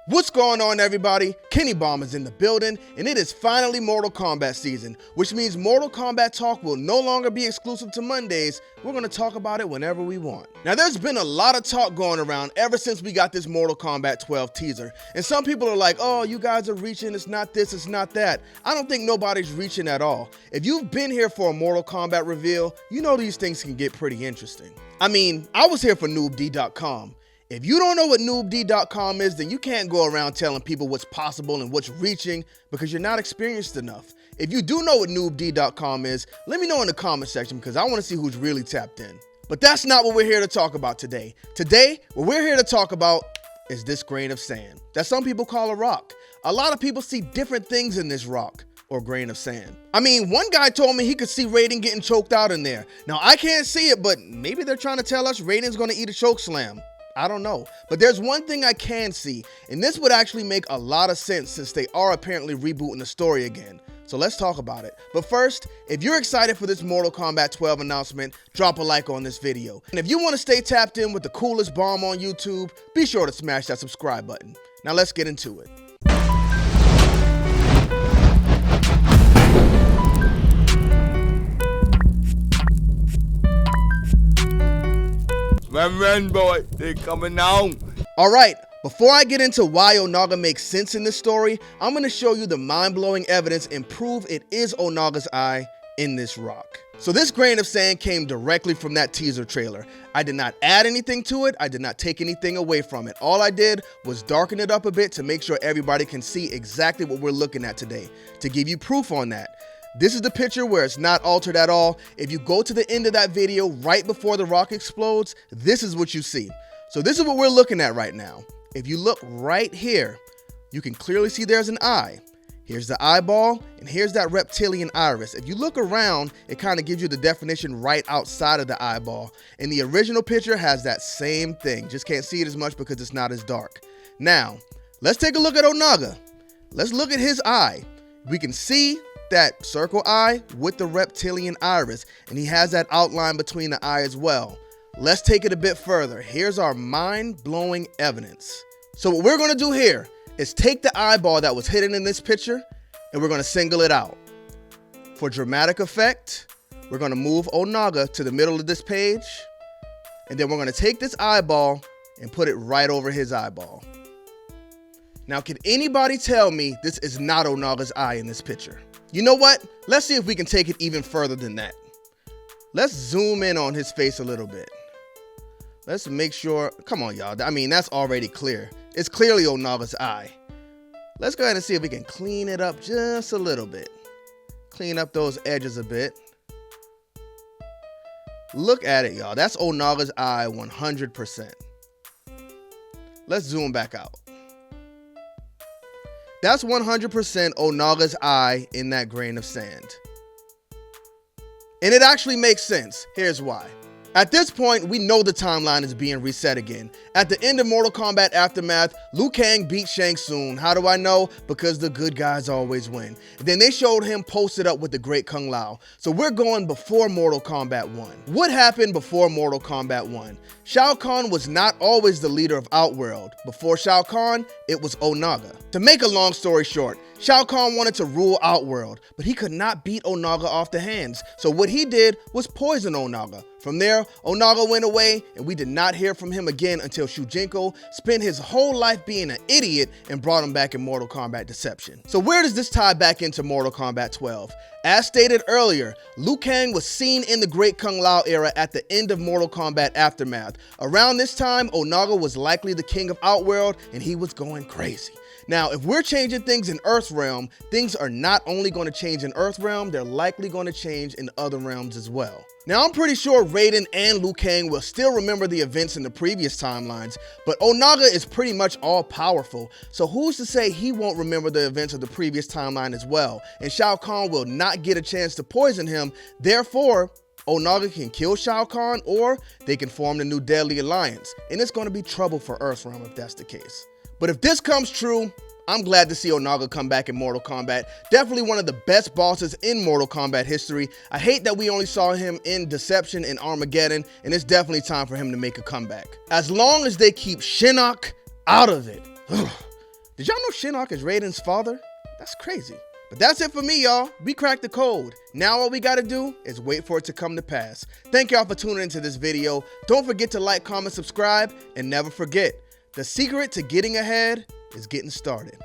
What's going on, everybody? Kenny Bomb is in the building, and it is finally Mortal Kombat season, which means Mortal Kombat talk will no longer be exclusive to Mondays. We're going to talk about it whenever we want. Now, there's been a lot of talk going around ever since we got this Mortal Kombat 12 teaser, and some people are like, oh, you guys are reaching, it's not this, it's not that. I don't think nobody's reaching at all. If you've been here for a Mortal Kombat reveal, you know these things can get pretty interesting. I mean, I was here for noobd.com. If you don't know what noobd.com is, then you can't go around telling people what's possible and what's reaching because you're not experienced enough. If you do know what noobd.com is, let me know in the comment section because I want to see who's really tapped in. But that's not what we're here to talk about today. Today, what we're here to talk about is this grain of sand that some people call a rock. A lot of people see different things in this rock or grain of sand. I mean, one guy told me he could see Raiden getting choked out in there. Now, I can't see it, but maybe they're trying to tell us Raiden's going to eat a choke slam. I don't know, but there's one thing I can see, and this would actually make a lot of sense since they are apparently rebooting the story again. So let's talk about it. But first, if you're excited for this Mortal Kombat 12 announcement, drop a like on this video. And if you want to stay tapped in with the coolest bomb on YouTube, be sure to smash that subscribe button. Now let's get into it. Run, boy, they coming now. All right, before I get into why Onaga makes sense in this story, I'm going to show you the mind-blowing evidence and prove it is Onaga's eye in this rock. So this grain of sand came directly from that teaser trailer. I did not add anything to it. I did not take anything away from it. All I did was darken it up a bit to make sure everybody can see exactly what we're looking at today, to give you proof on that. This is the picture where it's not altered at all. If you go to the end of that video right before the rock explodes, this is what you see. So this is what we're looking at right now. If you look right here, you can clearly see there's an eye. Here's the eyeball, and here's that reptilian iris. If you look around, it kind of gives you the definition right outside of the eyeball. And the original picture has that same thing. Just can't see it as much because it's not as dark. Now, let's take a look at Onaga. Let's look at his eye. We can see that circle eye with the reptilian iris, and he has that outline between the eye as well. Let's take it a bit further. Here's our mind-blowing evidence. So what we're going to do here is take the eyeball that was hidden in this picture and we're going to single it out. For dramatic effect, we're going to move Onaga to the middle of this page, and then we're going to take this eyeball and put it right over his eyeball. Now, can anybody tell me this is not Onaga's eye in this picture? You know what? Let's see if we can take it even further than that. Let's zoom in on his face a little bit. Let's make sure, come on y'all, I mean, that's already clear. It's clearly Onaga's eye. Let's go ahead and see if we can clean it up just a little bit. Clean up those edges a bit. Look at it, y'all. That's Onaga's eye 100%. Let's zoom back out. That's 100% Onaga's eye in that grain of sand. And it actually makes sense. Here's why. At this point, we know the timeline is being reset again. At the end of Mortal Kombat Aftermath, Liu Kang beat Shang Tsung. How do I know? Because the good guys always win. And then they showed him posted up with the Great Kung Lao. So we're going before Mortal Kombat 1. What happened before Mortal Kombat 1? Shao Kahn was not always the leader of Outworld. Before Shao Kahn, it was Onaga. To make a long story short, Shao Kahn wanted to rule Outworld, but he could not beat Onaga off the hands. So what he did was poison Onaga. From there, Onaga went away, and we did not hear from him again until Shujinko spent his whole life being an idiot and brought him back in Mortal Kombat Deception. So where does this tie back into Mortal Kombat 12? As stated earlier, Liu Kang was seen in the Great Kung Lao era at the end of Mortal Kombat Aftermath. Around this time, Onaga was likely the king of Outworld, and he was going crazy. Now, if we're changing things in Earthrealm, things are not only going to change in Earthrealm, they're likely going to change in other realms as well. Now, I'm pretty sure Raiden and Liu Kang will still remember the events in the previous timelines, but Onaga is pretty much all-powerful, so who's to say he won't remember the events of the previous timeline as well, and Shao Kahn will not get a chance to poison him. Therefore, Onaga can kill Shao Kahn, or they can form the new Deadly Alliance, and it's going to be trouble for Earthrealm if that's the case. But if this comes true, I'm glad to see Onaga come back in Mortal Kombat. Definitely one of the best bosses in Mortal Kombat history. I hate that we only saw him in Deception and Armageddon, and it's definitely time for him to make a comeback. As long as they keep Shinnok out of it. Did y'all know Shinnok is Raiden's father? That's crazy. But that's it for me, y'all. We cracked the code. Now all we gotta do is wait for it to come to pass. Thank y'all for tuning into this video. Don't forget to like, comment, subscribe, and never forget, the secret to getting ahead is getting started.